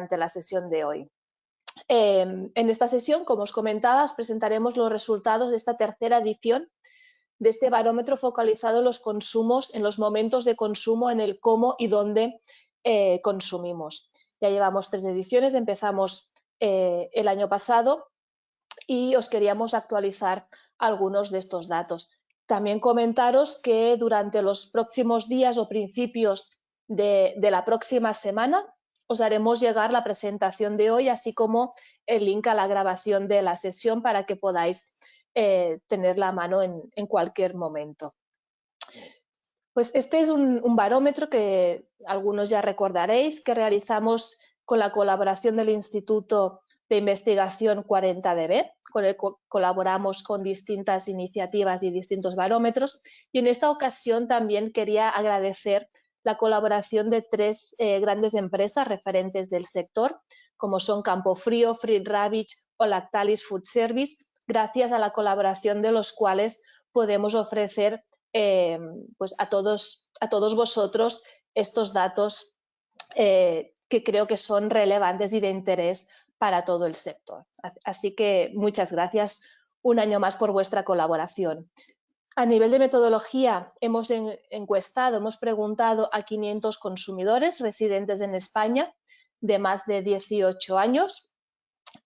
durante la sesión de hoy. En esta sesión, como os comentaba, os presentaremos los resultados de esta tercera edición de este barómetro focalizado en los consumos, en los momentos de consumo, en el cómo y dónde consumimos. Ya llevamos 3 ediciones, empezamos el año pasado y os queríamos actualizar algunos de estos datos. También comentaros que durante los próximos días o principios de la próxima semana os haremos llegar la presentación de hoy, así como el link a la grabación de la sesión para que podáis tenerla a mano en cualquier momento. Pues este es un barómetro que algunos ya recordaréis que realizamos con la colaboración del Instituto de Investigación 40DB, con el que colaboramos con distintas iniciativas y distintos barómetros. Y en esta ocasión también quería agradecer la colaboración de 3 grandes empresas referentes del sector, como son Campofrío, Fried Ravich o Lactalis Food Service, gracias a la colaboración de los cuales podemos ofrecer pues a todos vosotros estos datos que creo que son relevantes y de interés para todo el sector. Así que muchas gracias un año más por vuestra colaboración. A nivel de metodología, hemos encuestado, hemos preguntado a 500 consumidores residentes en España de más de 18 años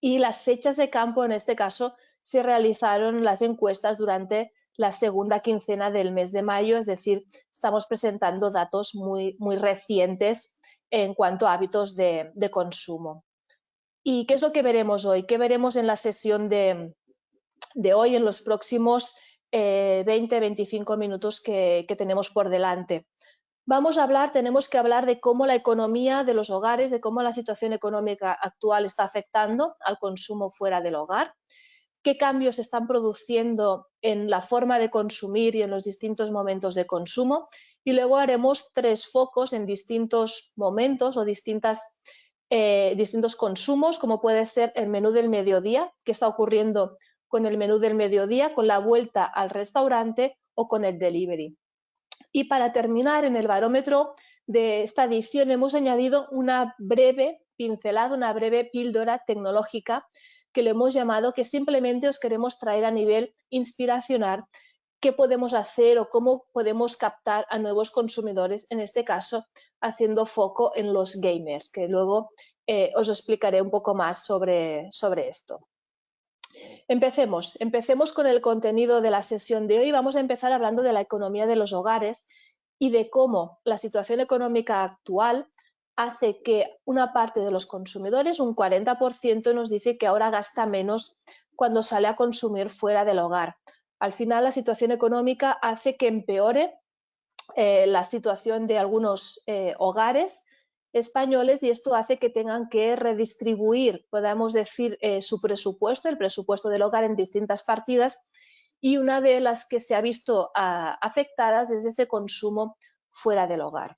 y las fechas de campo, en este caso, se realizaron las encuestas durante la segunda quincena del mes de mayo, es decir, estamos presentando datos muy recientes en cuanto a hábitos de consumo. ¿Y qué es lo que veremos hoy? ¿Qué veremos en la sesión de hoy, en los próximos 20-25 minutos que tenemos por delante? Tenemos que hablar de cómo la economía de los hogares, de cómo la situación económica actual está afectando al consumo fuera del hogar, qué cambios se están produciendo en la forma de consumir y en los distintos momentos de consumo, y luego haremos 3 focos en distintos momentos o distintos consumos, como puede ser el menú del mediodía, qué está ocurriendo con el menú del mediodía, con la vuelta al restaurante o con el delivery. Y para terminar, en el barómetro de esta edición hemos añadido una breve pincelada, una breve píldora tecnológica que le hemos llamado, que simplemente os queremos traer a nivel inspiracional qué podemos hacer o cómo podemos captar a nuevos consumidores, en este caso haciendo foco en los gamers, que luego os explicaré un poco más sobre esto. Empecemos con el contenido de la sesión de hoy. Vamos a empezar hablando de la economía de los hogares y de cómo la situación económica actual hace que una parte de los consumidores, un 40%, nos dice que ahora gasta menos cuando sale a consumir fuera del hogar. Al final, la situación económica hace que empeore la situación de algunos hogares españoles, y esto hace que tengan que redistribuir, podemos decir, su presupuesto, el presupuesto del hogar, en distintas partidas, y una de las que se ha visto afectadas es este consumo fuera del hogar.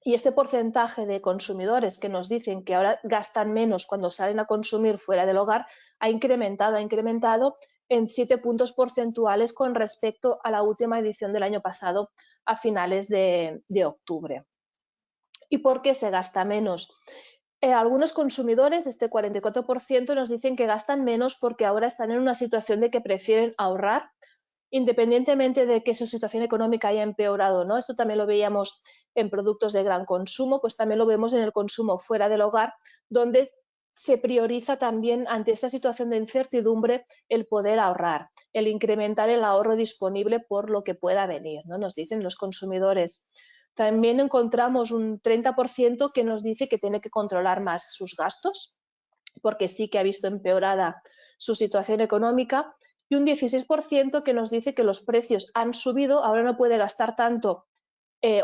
Y este porcentaje de consumidores que nos dicen que ahora gastan menos cuando salen a consumir fuera del hogar ha incrementado en 7 puntos porcentuales con respecto a la última edición del año pasado, a finales de octubre. ¿Y por qué se gasta menos? Algunos consumidores, este 44%, nos dicen que gastan menos porque ahora están en una situación de que prefieren ahorrar, independientemente de que su situación económica haya empeorado, ¿no? Esto también lo veíamos en productos de gran consumo, pues también lo vemos en el consumo fuera del hogar, donde se prioriza también ante esta situación de incertidumbre el poder ahorrar, el incrementar el ahorro disponible por lo que pueda venir, ¿no? Nos dicen los consumidores. También encontramos un 30% que nos dice que tiene que controlar más sus gastos, porque sí que ha visto empeorada su situación económica, y un 16% que nos dice que los precios han subido, ahora no puede gastar tanto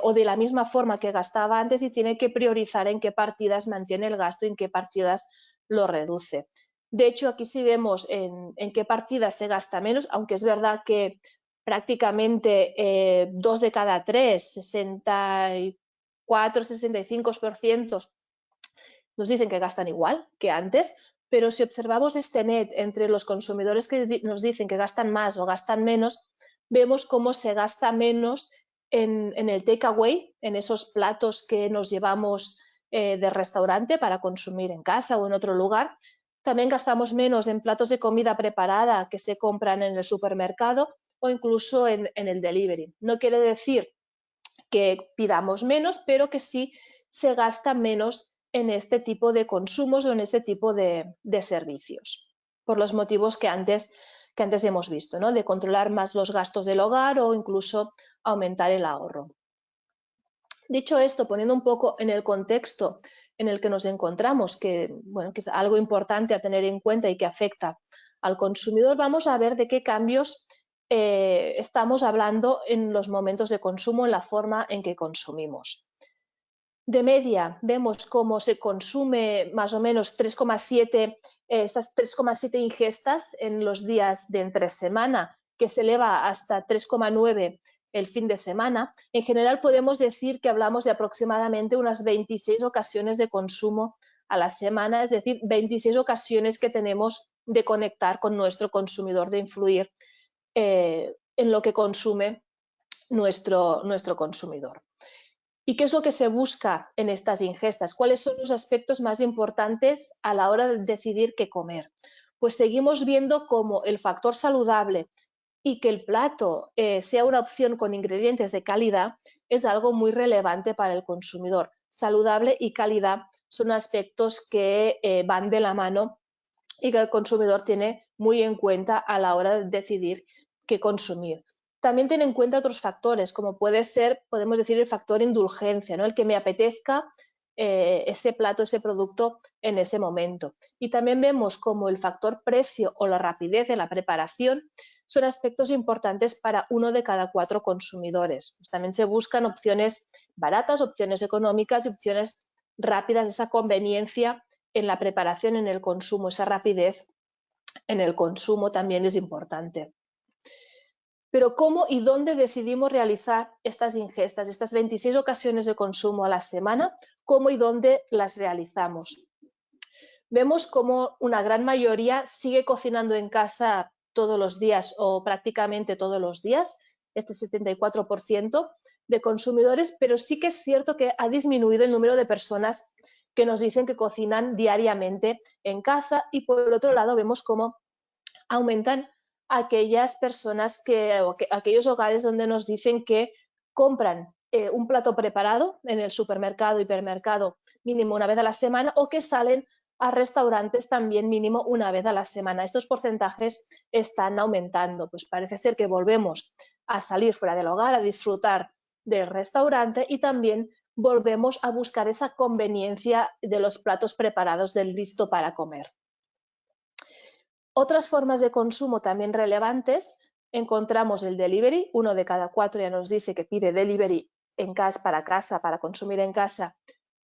o de la misma forma que gastaba antes, y tiene que priorizar en qué partidas mantiene el gasto y en qué partidas lo reduce. De hecho, aquí sí vemos en qué partidas se gasta menos, aunque es verdad que prácticamente 2 de cada 3, 64-65%, nos dicen que gastan igual que antes, pero si observamos este net entre los consumidores que nos dicen que gastan más o gastan menos, vemos cómo se gasta menos en el takeaway, en esos platos que nos llevamos de restaurante para consumir en casa o en otro lugar. También gastamos menos en platos de comida preparada que se compran en el supermercado o incluso en el delivery. No quiere decir que pidamos menos, pero que sí se gasta menos en este tipo de consumos o en este tipo de servicios, por los motivos que antes hemos visto, ¿no? De controlar más los gastos del hogar o incluso aumentar el ahorro. Dicho esto, poniendo un poco en el contexto en el que nos encontramos, que es algo importante a tener en cuenta y que afecta al consumidor, vamos a ver de qué cambios estamos hablando en los momentos de consumo, en la forma en que consumimos. De media, vemos cómo se consume más o menos 3,7, estas 3,7 ingestas en los días de entre semana, que se eleva hasta 3,9 el fin de semana. En general podemos decir que hablamos de aproximadamente unas 26 ocasiones de consumo a la semana, es decir, 26 ocasiones que tenemos de conectar con nuestro consumidor, de influir en lo que consume nuestro consumidor. ¿Y qué es lo que se busca en estas ingestas? ¿Cuáles son los aspectos más importantes a la hora de decidir qué comer? Pues seguimos viendo cómo el factor saludable y que el plato sea una opción con ingredientes de calidad es algo muy relevante para el consumidor. Saludable y calidad son aspectos que van de la mano y que el consumidor tiene muy en cuenta a la hora de decidir qué consumir. También tiene en cuenta otros factores, como puede ser, podemos decir, el factor indulgencia, ¿no? El que me apetezca ese plato, ese producto en ese momento. Y también vemos como el factor precio o la rapidez de la preparación son aspectos importantes para 1 de cada 4 consumidores. Pues también se buscan opciones baratas, opciones económicas y opciones rápidas, esa conveniencia en la preparación, en el consumo, esa rapidez en el consumo también es importante. Pero ¿cómo y dónde decidimos realizar estas ingestas, estas 26 ocasiones de consumo a la semana? ¿Cómo y dónde las realizamos? Vemos cómo una gran mayoría sigue cocinando en casa todos los días o prácticamente todos los días, este 74% de consumidores, pero sí que es cierto que ha disminuido el número de personas que nos dicen que cocinan diariamente en casa, y por otro lado vemos cómo aumentan aquellas personas aquellos hogares donde nos dicen que compran un plato preparado en el supermercado, hipermercado, mínimo una vez a la semana, o que salen a restaurantes también mínimo una vez a la semana. Estos porcentajes están aumentando, pues parece ser que volvemos a salir fuera del hogar, a disfrutar del restaurante, y también volvemos a buscar esa conveniencia de los platos preparados, del listo para comer. Otras formas de consumo también relevantes, encontramos el delivery. 1 de cada 4 ya nos dice que pide delivery en casa, para consumir en casa,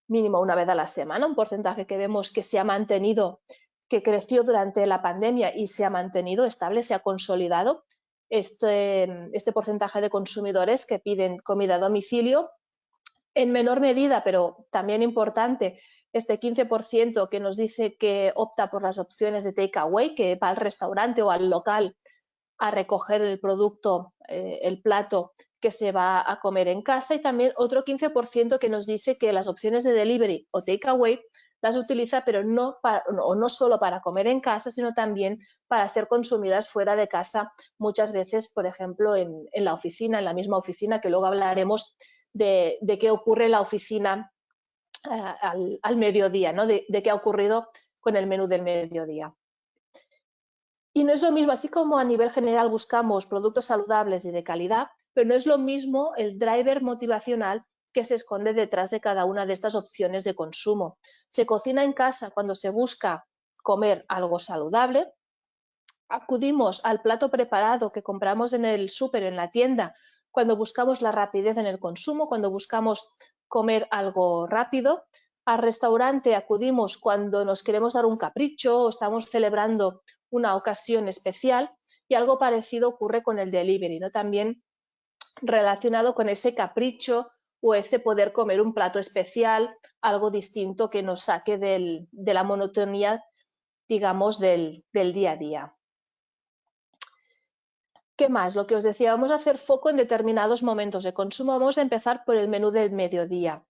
mínimo una vez a la semana, un porcentaje que vemos que se ha mantenido, que creció durante la pandemia y se ha mantenido estable, se ha consolidado este porcentaje de consumidores que piden comida a domicilio. En menor medida, pero también importante, este 15% que nos dice que opta por las opciones de takeaway, que va al restaurante o al local a recoger el producto, el plato que se va a comer en casa, y también otro 15% que nos dice que las opciones de delivery o takeaway las utiliza, pero no solo para comer en casa, sino también para ser consumidas fuera de casa, muchas veces, por ejemplo, en la oficina, en la misma oficina, que luego hablaremos de qué ocurre en la oficina al mediodía, ¿no? De qué ha ocurrido con el menú del mediodía. Y no es lo mismo, así como a nivel general buscamos productos saludables y de calidad, pero no es lo mismo el driver motivacional que se esconde detrás de cada una de estas opciones de consumo. Se cocina en casa cuando se busca comer algo saludable. Acudimos al plato preparado que compramos en el súper, en la tienda, cuando buscamos la rapidez en el consumo, cuando buscamos comer algo rápido. Al restaurante acudimos cuando nos queremos dar un capricho o estamos celebrando una ocasión especial, y algo parecido ocurre con el delivery, ¿no? También relacionado con ese capricho o ese poder comer un plato especial, algo distinto que nos saque de la monotonía, digamos, del día a día. ¿Qué más? Lo que os decía, vamos a hacer foco en determinados momentos de consumo. Vamos a empezar por el menú del mediodía.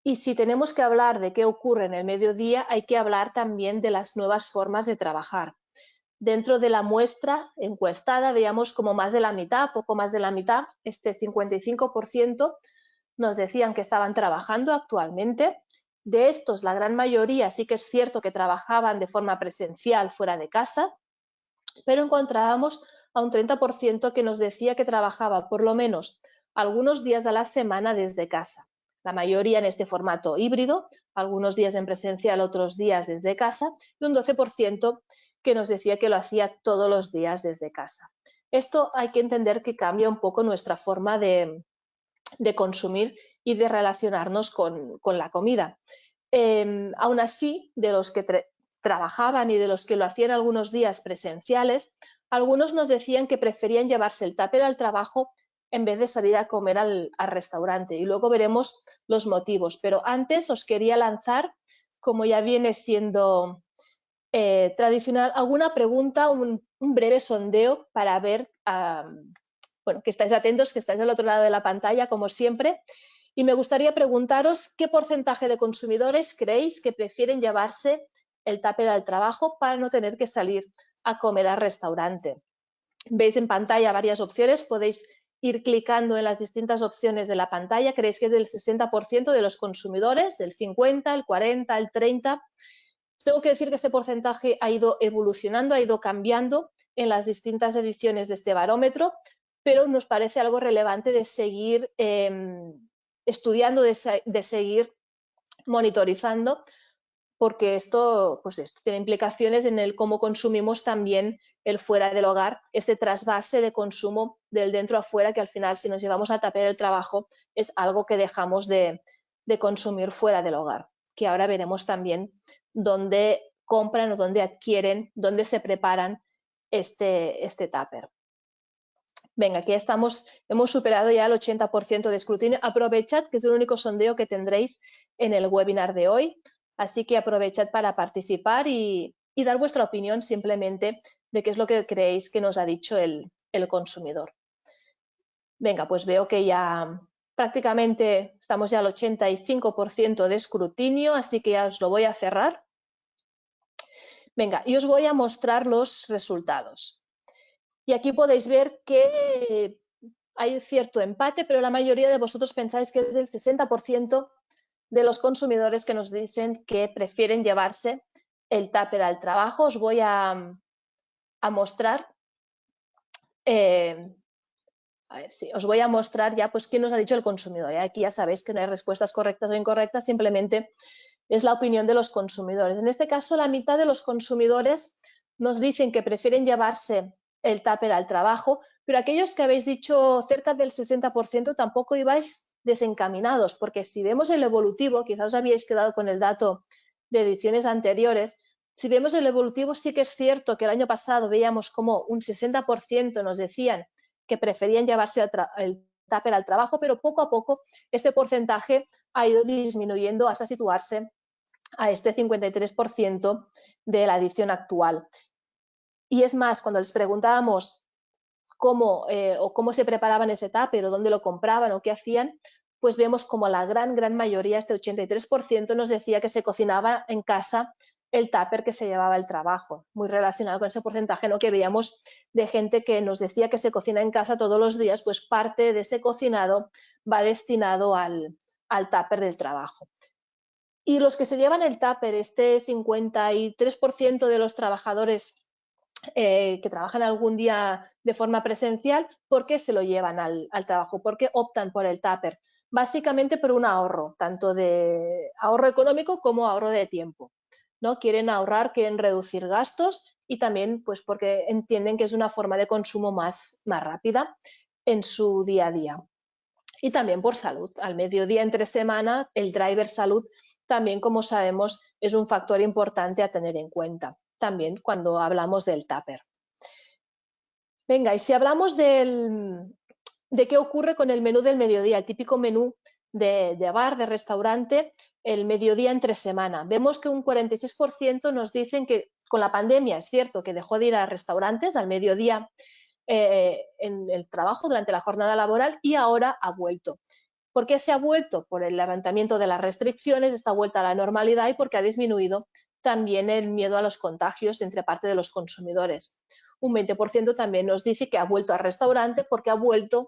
Y si tenemos que hablar de qué ocurre en el mediodía, hay que hablar también de las nuevas formas de trabajar. Dentro de la muestra encuestada veíamos como más de la mitad, poco más de la mitad, este 55%, nos decían que estaban trabajando actualmente. De estos, la gran mayoría sí que es cierto que trabajaban de forma presencial fuera de casa, pero encontrábamos a un 30% que nos decía que trabajaba por lo menos algunos días a la semana desde casa. La mayoría en este formato híbrido, algunos días en presencial, otros días desde casa, y un 12% que nos decía que lo hacía todos los días desde casa. Esto hay que entender que cambia un poco nuestra forma de consumir y de relacionarnos con la comida. Aún así, de los que trabajaban y de los que lo hacían algunos días presenciales, algunos nos decían que preferían llevarse el tupper al trabajo en vez de salir a comer al restaurante. Y luego veremos los motivos. Pero antes os quería lanzar, como ya viene siendo tradicional, alguna pregunta, un breve sondeo para ver, bueno, que estáis atentos, que estáis al otro lado de la pantalla, como siempre. Y me gustaría preguntaros qué porcentaje de consumidores creéis que prefieren llevarse el tupper al trabajo para no tener que salir a comer al restaurante. Veis en pantalla varias opciones, podéis ir clicando en las distintas opciones de la pantalla. ¿Creéis que es del 60% de los consumidores, el 50%, el 40%, el 30%? Tengo que decir que este porcentaje ha ido evolucionando, ha ido cambiando en las distintas ediciones de este barómetro, pero nos parece algo relevante de seguir estudiando, de seguir monitorizando, porque esto tiene implicaciones en el cómo consumimos también el fuera del hogar, este trasvase de consumo del dentro a fuera, que al final, si nos llevamos al tupper del trabajo, es algo que dejamos de consumir fuera del hogar, que ahora veremos también dónde compran o dónde adquieren, dónde se preparan este tupper. Venga, aquí estamos, hemos superado ya el 80% de escrutinio. Aprovechad que es el único sondeo que tendréis en el webinar de hoy, así que aprovechad para participar y dar vuestra opinión simplemente de qué es lo que creéis que nos ha dicho el consumidor. Venga, pues veo que ya prácticamente estamos ya al 85% de escrutinio, así que ya os lo voy a cerrar. Venga, y os voy a mostrar los resultados. Y aquí podéis ver que hay cierto empate, pero la mayoría de vosotros pensáis que es del 60% de los consumidores que nos dicen que prefieren llevarse el tupper al trabajo. Os voy a mostrar, a ver si os voy a mostrar ya pues qué nos ha dicho el consumidor. Aquí ya sabéis que no hay respuestas correctas o incorrectas, simplemente es la opinión de los consumidores. En este caso, la mitad de los consumidores nos dicen que prefieren llevarse el tupper al trabajo, pero aquellos que habéis dicho cerca del 60% tampoco ibais desencaminados, porque si vemos el evolutivo, quizás os habíais quedado con el dato de ediciones anteriores, si vemos el evolutivo sí que es cierto que el año pasado veíamos como un 60% nos decían que preferían llevarse el tupper al trabajo, pero poco a poco este porcentaje ha ido disminuyendo hasta situarse a este 53% de la edición actual. Y es más, cuando les preguntábamos cómo se preparaban ese tupper o dónde lo compraban o qué hacían, pues vemos como la gran mayoría, este 83%, nos decía que se cocinaba en casa el tupper que se llevaba al trabajo, muy relacionado con ese porcentaje, ¿no?, que veíamos de gente que nos decía que se cocina en casa todos los días, pues parte de ese cocinado va destinado al tupper del trabajo. Y los que se llevan el tupper, este 53% de los trabajadores que trabajan algún día de forma presencial, ¿por qué se lo llevan al trabajo? ¿Por qué optan por el tupper? Básicamente por un ahorro, tanto de ahorro económico como ahorro de tiempo, ¿no? Quieren ahorrar, quieren reducir gastos y también pues porque entienden que es una forma de consumo más rápida en su día a día. Y también por salud. Al mediodía, entre semana, el driver salud también, como sabemos, es un factor importante a tener en cuenta, también cuando hablamos del tupper. Venga, y si hablamos de qué ocurre con el menú del mediodía, el típico menú de bar, de restaurante, el mediodía entre semana. Vemos que un 46% nos dicen que con la pandemia es cierto que dejó de ir a restaurantes al mediodía en el trabajo durante la jornada laboral y ahora ha vuelto. ¿Por qué se ha vuelto? Por el levantamiento de las restricciones, esta vuelta a la normalidad y porque ha disminuido también el miedo a los contagios entre parte de los consumidores. Un 20% también nos dice que ha vuelto al restaurante porque ha vuelto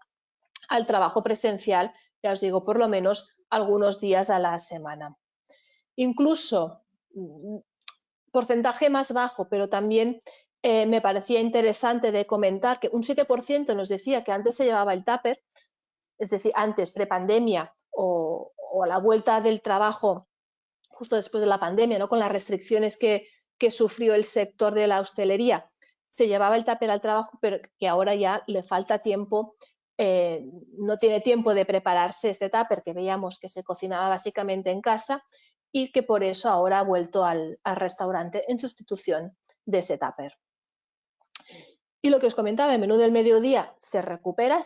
al trabajo presencial, ya os digo, por lo menos algunos días a la semana. Incluso, porcentaje más bajo, pero también me parecía interesante de comentar que un 7% nos decía que antes se llevaba el tupper, es decir, antes, prepandemia o a la vuelta del trabajo justo después de la pandemia, ¿no? Con las restricciones que sufrió el sector de la hostelería, se llevaba el tupper al trabajo, pero que ahora ya le falta tiempo, no tiene tiempo de prepararse este tupper, que veíamos que se cocinaba básicamente en casa y que por eso ahora ha vuelto al restaurante en sustitución de ese tupper. Y lo que os comentaba, el menú del mediodía se recupera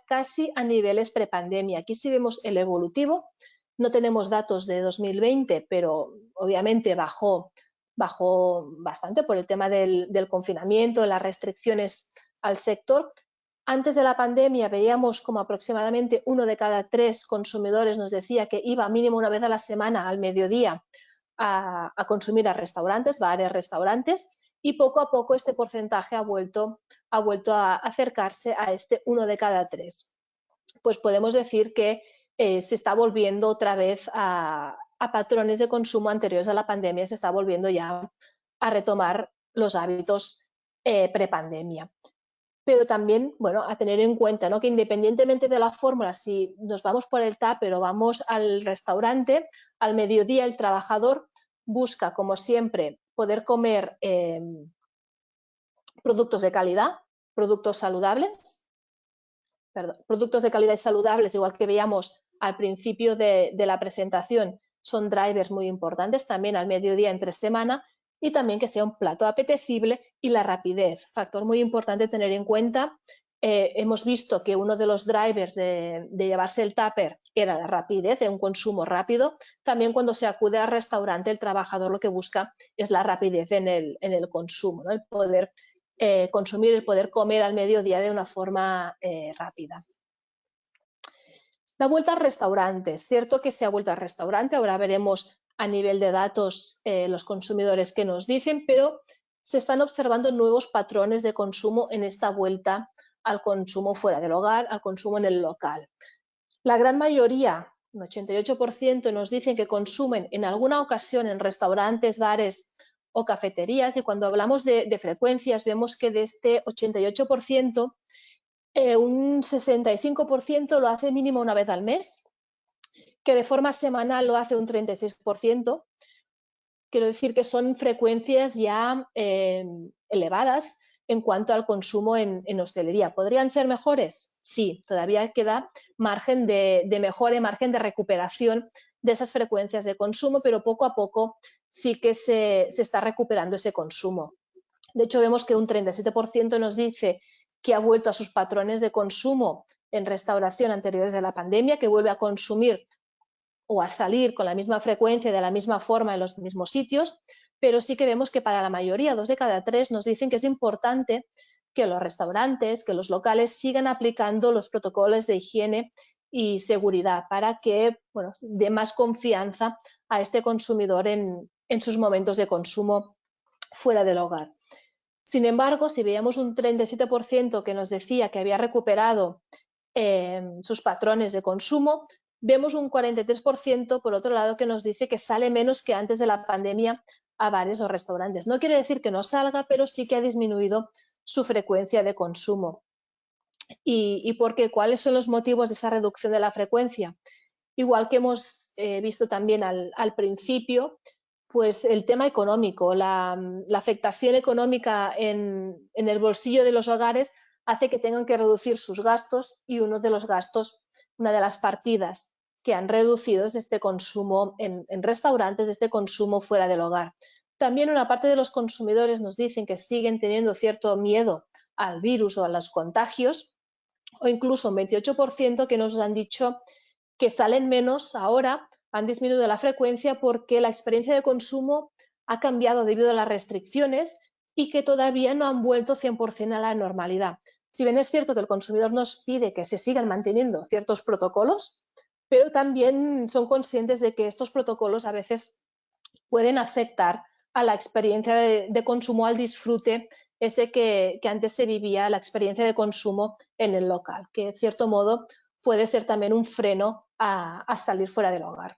casi a niveles prepandemia. Aquí sí vemos el evolutivo. No tenemos datos de 2020, pero obviamente bajó bastante por el tema del confinamiento, de las restricciones al sector. Antes de la pandemia veíamos como aproximadamente 1 de cada 3 consumidores nos decía que iba mínimo una vez a la semana al mediodía a consumir a restaurantes, bares, restaurantes, y poco a poco este porcentaje ha vuelto a acercarse a este 1 de cada 3. Pues podemos decir que se está volviendo otra vez a patrones de consumo anteriores a la pandemia, se está volviendo ya a retomar los hábitos prepandemia. Pero también, bueno, a tener en cuenta, ¿no? Que independientemente de la fórmula, si nos vamos por el tupper o vamos al restaurante, al mediodía el trabajador busca, como siempre, poder comer productos de calidad, productos saludables, productos de calidad y saludables, igual que veíamos al principio de la presentación, son drivers muy importantes también al mediodía entre semana, y también que sea un plato apetecible y la rapidez, factor muy importante tener en cuenta. Hemos visto que uno de los drivers de llevarse el tupper era la rapidez, de un consumo rápido. También cuando se acude al restaurante, el trabajador lo que busca es la rapidez en el consumo, ¿no? El poder consumir, el poder comer al mediodía de una forma rápida. La vuelta al restaurante. Es cierto que se ha vuelto al restaurante, ahora veremos a nivel de datos los consumidores que nos dicen, pero se están observando nuevos patrones de consumo en esta vuelta al consumo fuera del hogar, al consumo en el local. La gran mayoría, un 88%, nos dicen que consumen en alguna ocasión en restaurantes, bares o cafeterías, y cuando hablamos de frecuencias vemos que de este 88%, un 65% lo hace mínimo una vez al mes, que de forma semanal lo hace un 36%. Quiero decir que son frecuencias ya elevadas en cuanto al consumo en hostelería. ¿Podrían ser mejores? Sí, todavía queda margen de mejora y margen de recuperación de esas frecuencias de consumo, pero poco a poco sí que se está recuperando ese consumo. De hecho, vemos que un 37% nos dice que ha vuelto a sus patrones de consumo en restauración anteriores a la pandemia, que vuelve a consumir o a salir con la misma frecuencia y de la misma forma en los mismos sitios, pero sí que vemos que para la mayoría, 2 de cada 3, nos dicen que es importante que los restaurantes, que los locales sigan aplicando los protocolos de higiene y seguridad para que, bueno, dé más confianza a este consumidor en sus momentos de consumo fuera del hogar. Sin embargo, si veíamos un 37% que nos decía que había recuperado sus patrones de consumo, vemos un 43% por otro lado que nos dice que sale menos que antes de la pandemia a bares o restaurantes. No quiere decir que no salga, pero sí que ha disminuido su frecuencia de consumo. ¿Y por qué? ¿Cuáles son los motivos de esa reducción de la frecuencia? Igual que hemos visto también al principio, pues el tema económico, la afectación económica en el bolsillo de los hogares hace que tengan que reducir sus gastos, y uno de los gastos, una de las partidas que han reducido es este consumo en restaurantes, este consumo fuera del hogar. También una parte de los consumidores nos dicen que siguen teniendo cierto miedo al virus o a los contagios, o incluso un 28% que nos han dicho que salen menos ahora, han disminuido la frecuencia porque la experiencia de consumo ha cambiado debido a las restricciones y que todavía no han vuelto 100% a la normalidad. Si bien es cierto que el consumidor nos pide que se sigan manteniendo ciertos protocolos, pero también son conscientes de que estos protocolos a veces pueden afectar a la experiencia de consumo, al disfrute ese que antes se vivía, la experiencia de consumo en el local, que de cierto modo puede ser también un freno a salir fuera del hogar.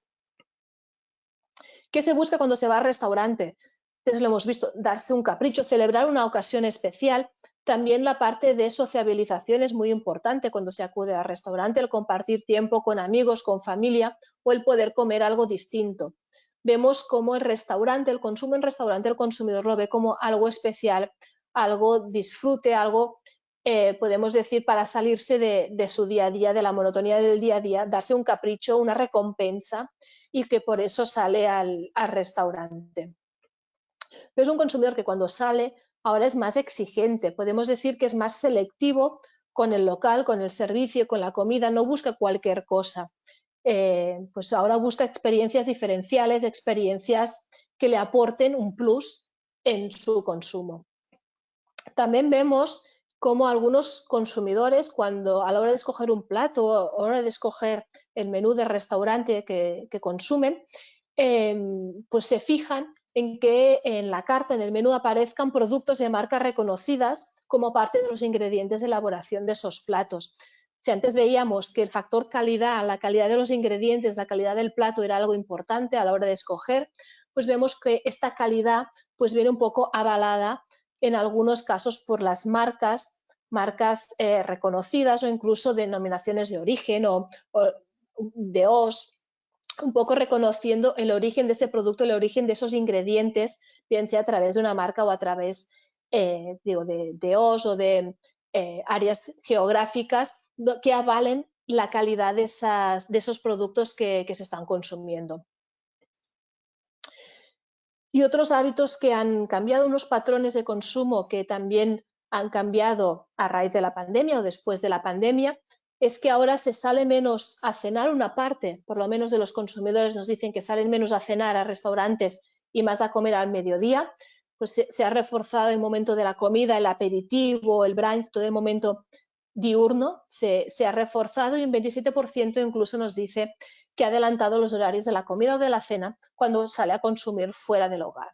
¿Qué se busca cuando se va al restaurante? Entonces lo hemos visto, darse un capricho, celebrar una ocasión especial. También la parte de sociabilización es muy importante cuando se acude al restaurante, el compartir tiempo con amigos, con familia o el poder comer algo distinto. Vemos cómo el restaurante, el consumo en restaurante, el consumidor lo ve como algo especial, algo disfrute, algo, podemos decir, para salirse de su día a día, de la monotonía del día a día, darse un capricho, una recompensa, y que por eso sale al restaurante. Pero es un consumidor que cuando sale ahora es más exigente, podemos decir que es más selectivo con el local, con el servicio, con la comida, no busca cualquier cosa. Pues ahora busca experiencias diferenciales, experiencias que le aporten un plus en su consumo. También vemos cómo algunos consumidores, cuando a la hora de escoger un plato o a la hora de escoger el menú de restaurante que consumen, pues se fijan en que en la carta, en el menú, aparezcan productos de marcas reconocidas como parte de los ingredientes de elaboración de esos platos. Si antes veíamos que el factor calidad, la calidad de los ingredientes, la calidad del plato era algo importante a la hora de escoger, pues vemos que esta calidad pues viene un poco avalada en algunos casos por las marcas reconocidas o incluso denominaciones de origen o de OS, un poco reconociendo el origen de ese producto, el origen de esos ingredientes, bien sea a través de una marca o a través de OS o de áreas geográficas que avalen la calidad de esos productos que se están consumiendo. Y otros hábitos que han cambiado, unos patrones de consumo que también han cambiado a raíz de la pandemia o después de la pandemia, es que ahora se sale menos a cenar. Una parte, por lo menos de los consumidores nos dicen que salen menos a cenar a restaurantes y más a comer al mediodía. Pues se ha reforzado el momento de la comida, el aperitivo, el brunch, todo el momento diurno se ha reforzado, y un 27% incluso nos dice que ha adelantado los horarios de la comida o de la cena cuando sale a consumir fuera del hogar.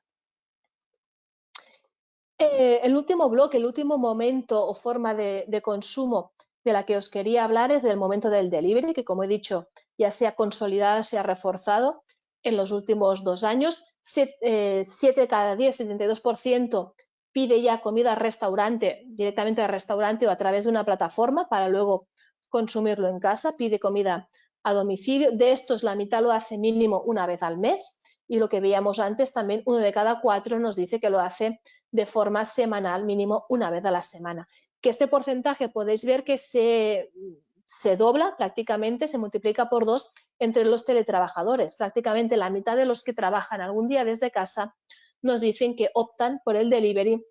El último bloque, el último momento o forma de consumo de la que os quería hablar es del momento del delivery, que como he dicho ya se ha consolidado, se ha reforzado en los últimos 2 años. 7 de cada 10, 72%, pide ya comida al restaurante, directamente al restaurante o a través de una plataforma para luego consumirlo en casa, pide comida a domicilio. De estos, la mitad lo hace mínimo una vez al mes, y lo que veíamos antes, también 1 de cada 4 nos dice que lo hace de forma semanal, mínimo una vez a la semana. Que este porcentaje podéis ver que se dobla prácticamente, se multiplica por 2 entre los teletrabajadores. Prácticamente la mitad de los que trabajan algún día desde casa nos dicen que optan por el delivery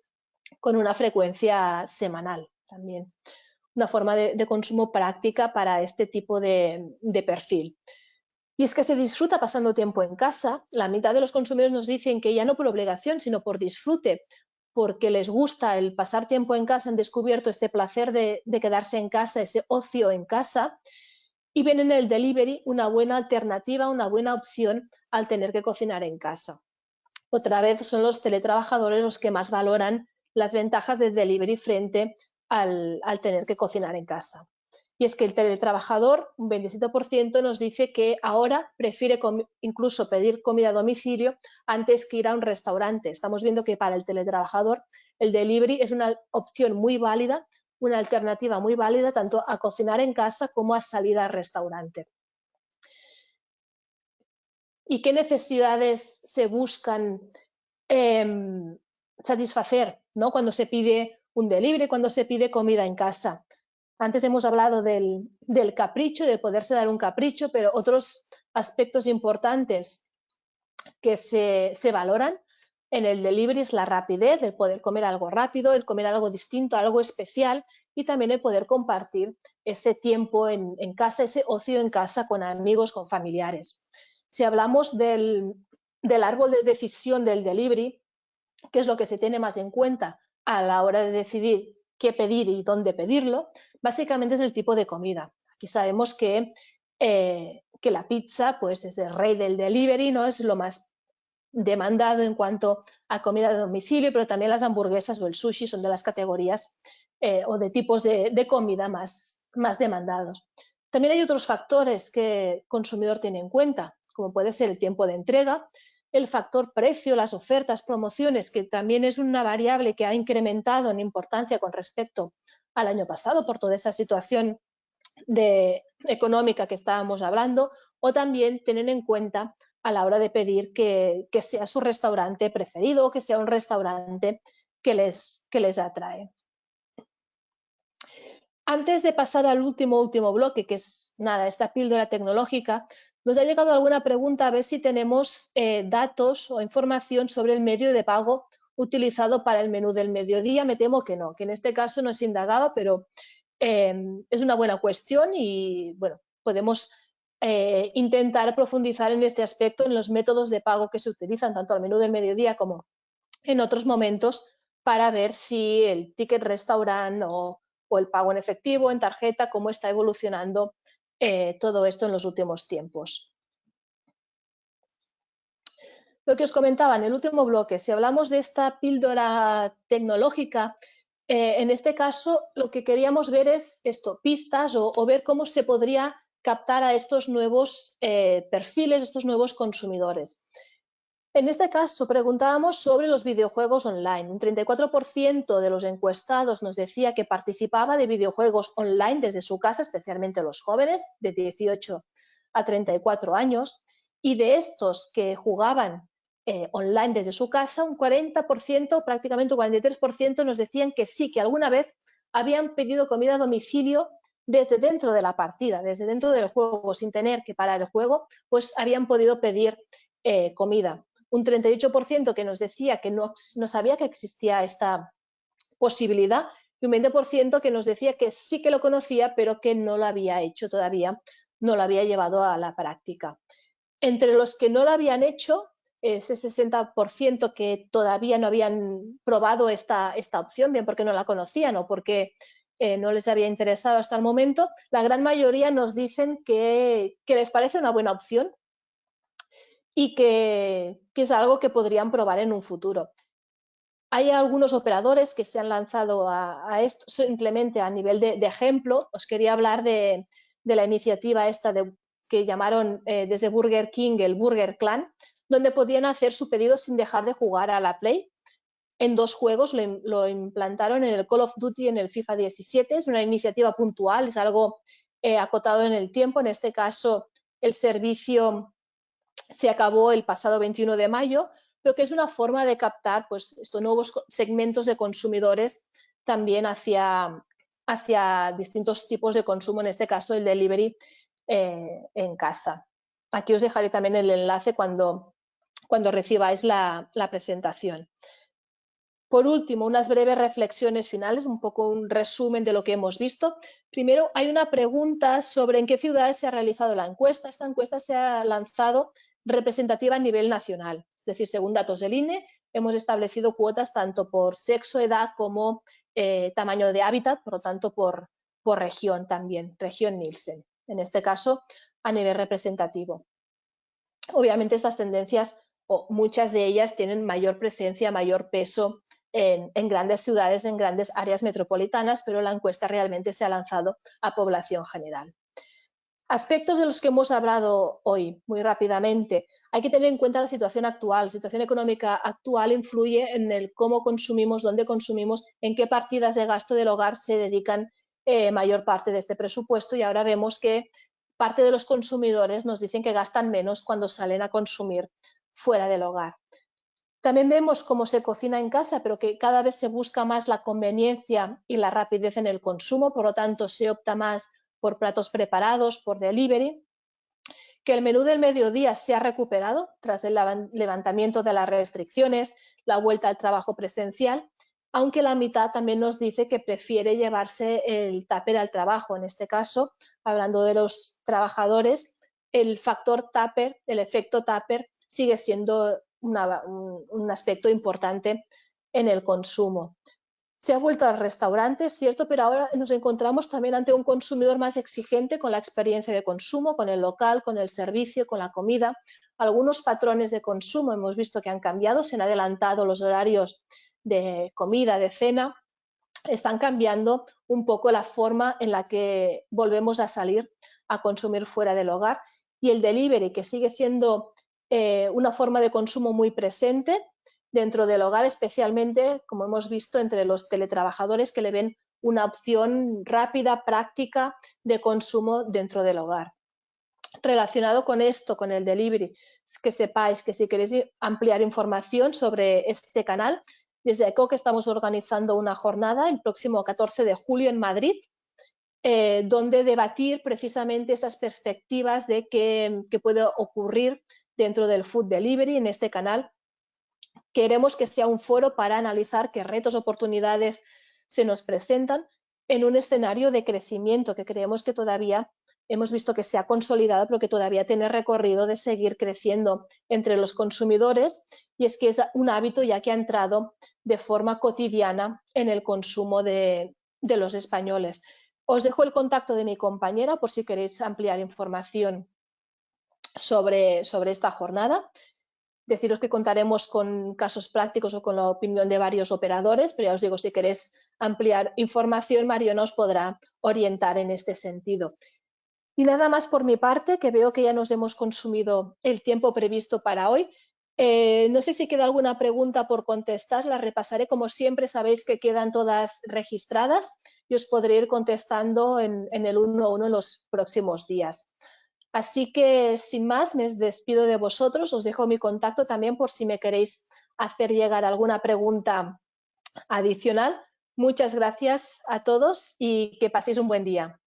con una frecuencia semanal también. Una forma de consumo práctica para este tipo de perfil. Y es que se disfruta pasando tiempo en casa. La mitad de los consumidores nos dicen que ya no por obligación, sino por disfrute, porque les gusta el pasar tiempo en casa, han descubierto este placer de quedarse en casa, ese ocio en casa, y ven en el delivery una buena alternativa, una buena opción al tener que cocinar en casa. Otra vez son los teletrabajadores los que más valoran las ventajas del delivery frente al tener que cocinar en casa. Y es que el teletrabajador, un 27%, nos dice que ahora prefiere incluso pedir comida a domicilio antes que ir a un restaurante. Estamos viendo que para el teletrabajador el delivery es una opción muy válida, una alternativa muy válida tanto a cocinar en casa como a salir al restaurante. ¿Y qué necesidades se buscan satisfacer, ¿no?, cuando se pide un delivery, cuando se pide comida en casa? Antes hemos hablado del capricho, de poderse dar un capricho, pero otros aspectos importantes que se valoran en el delivery es la rapidez, el poder comer algo rápido, el comer algo distinto, algo especial, y también el poder compartir ese tiempo en casa, ese ocio en casa con amigos, con familiares. Si hablamos del árbol de decisión del delivery, ¿qué es lo que se tiene más en cuenta a la hora de decidir qué pedir y dónde pedirlo? Básicamente es el tipo de comida. Aquí sabemos que la pizza pues es el rey del delivery, ¿no? Es lo más demandado en cuanto a comida de domicilio, pero también las hamburguesas o el sushi son de las categorías o de tipos de comida más demandados. También hay otros factores que el consumidor tiene en cuenta, como puede ser el tiempo de entrega, el factor precio, las ofertas, promociones, que también es una variable que ha incrementado en importancia con respecto al año pasado por toda esa situación económica que estábamos hablando, o también tener en cuenta a la hora de pedir que sea su restaurante preferido o que sea un restaurante que les atrae. Antes de pasar al último bloque, que es nada, esta píldora tecnológica, nos ha llegado alguna pregunta a ver si tenemos datos o información sobre el medio de pago utilizado para el menú del mediodía. Me temo que no, que en este caso no se indagaba, pero es una buena cuestión y bueno, podemos intentar profundizar en este aspecto, en los métodos de pago que se utilizan tanto al menú del mediodía como en otros momentos para ver si el ticket restaurant o el pago en efectivo, en tarjeta, cómo está evolucionando todo esto en los últimos tiempos. Lo que os comentaba en el último bloque, si hablamos de esta píldora tecnológica, en este caso lo que queríamos ver es pistas o ver cómo se podría captar a estos nuevos perfiles, estos nuevos consumidores. En este caso preguntábamos sobre los videojuegos online. Un 34% de los encuestados nos decía que participaba de videojuegos online desde su casa, especialmente los jóvenes de 18 a 34 años. Y de estos que jugaban online desde su casa, un 40%, prácticamente un 43% nos decían que sí, que alguna vez habían pedido comida a domicilio desde dentro de la partida, desde dentro del juego, sin tener que parar el juego, pues habían podido pedir comida. Un 38% que nos decía que no sabía que existía esta posibilidad y un 20% que nos decía que sí que lo conocía, pero que no lo había hecho todavía, no lo había llevado a la práctica. Entre los que no lo habían hecho, ese 60% que todavía no habían probado esta opción, bien porque no la conocían o porque no les había interesado hasta el momento, la gran mayoría nos dicen que les parece una buena opción y que es algo que podrían probar en un futuro. Hay algunos operadores que se han lanzado a esto simplemente a nivel de ejemplo. Os quería hablar de la iniciativa esta que llamaron desde Burger King el Burger Clan, donde podían hacer su pedido sin dejar de jugar a la Play. En 2 juegos lo implantaron en el Call of Duty y en el FIFA 17. Es una iniciativa puntual, es algo acotado en el tiempo. En este caso, el servicio se acabó el pasado 21 de mayo, pero que es una forma de captar pues, estos nuevos segmentos de consumidores también hacia distintos tipos de consumo, en este caso el delivery en casa. Aquí os dejaré también el enlace cuando recibáis la presentación. Por último, unas breves reflexiones finales, un poco un resumen de lo que hemos visto. Primero, hay una pregunta sobre en qué ciudades se ha realizado la encuesta. Esta encuesta se ha lanzado representativa a nivel nacional, es decir, según datos del INE, hemos establecido cuotas tanto por sexo, edad como tamaño de hábitat, por lo tanto por región también, región Nielsen, en este caso a nivel representativo. Obviamente estas tendencias, o muchas de ellas, tienen mayor presencia, mayor peso en grandes ciudades, en grandes áreas metropolitanas, pero la encuesta realmente se ha lanzado a población general. Aspectos de los que hemos hablado hoy, muy rápidamente. Hay que tener en cuenta la situación actual. La situación económica actual influye en el cómo consumimos, dónde consumimos, en qué partidas de gasto del hogar se dedican mayor parte de este presupuesto, y ahora vemos que parte de los consumidores nos dicen que gastan menos cuando salen a consumir fuera del hogar. También vemos cómo se cocina en casa, pero que cada vez se busca más la conveniencia y la rapidez en el consumo, por lo tanto se opta más por platos preparados, por delivery, que el menú del mediodía se ha recuperado tras el levantamiento de las restricciones, la vuelta al trabajo presencial, aunque la mitad también nos dice que prefiere llevarse el tupper al trabajo. En este caso, hablando de los trabajadores, el factor tupper, el efecto tupper, sigue siendo un aspecto importante en el consumo. Se ha vuelto al restaurante, es cierto, pero ahora nos encontramos también ante un consumidor más exigente con la experiencia de consumo, con el local, con el servicio, con la comida. Algunos patrones de consumo hemos visto que han cambiado, se han adelantado los horarios de comida, de cena, están cambiando un poco la forma en la que volvemos a salir a consumir fuera del hogar. Y el delivery, que sigue siendo una forma de consumo muy presente dentro del hogar, especialmente, como hemos visto, entre los teletrabajadores que le ven una opción rápida, práctica de consumo dentro del hogar. Relacionado con esto, con el delivery, que sepáis que si queréis ampliar información sobre este canal, desde ECOC estamos organizando una jornada el próximo 14 de julio en Madrid, donde debatir precisamente estas perspectivas de qué puede ocurrir dentro del food delivery en este canal. Queremos que sea un foro para analizar qué retos, oportunidades se nos presentan en un escenario de crecimiento que creemos que todavía hemos visto que se ha consolidado, pero que todavía tiene recorrido de seguir creciendo entre los consumidores, y es que es un hábito ya que ha entrado de forma cotidiana en el consumo de los españoles. Os dejo el contacto de mi compañera por si queréis ampliar información sobre esta jornada. Deciros que contaremos con casos prácticos o con la opinión de varios operadores, pero ya os digo, si queréis ampliar información, Mariona os podrá orientar en este sentido. Y nada más por mi parte, que veo que ya nos hemos consumido el tiempo previsto para hoy. No sé si queda alguna pregunta por contestar, la repasaré. Como siempre, sabéis que quedan todas registradas y os podré ir contestando en el 1 a 1 en los próximos días. Así que, sin más, me despido de vosotros. Os dejo mi contacto también por si me queréis hacer llegar alguna pregunta adicional. Muchas gracias a todos y que paséis un buen día.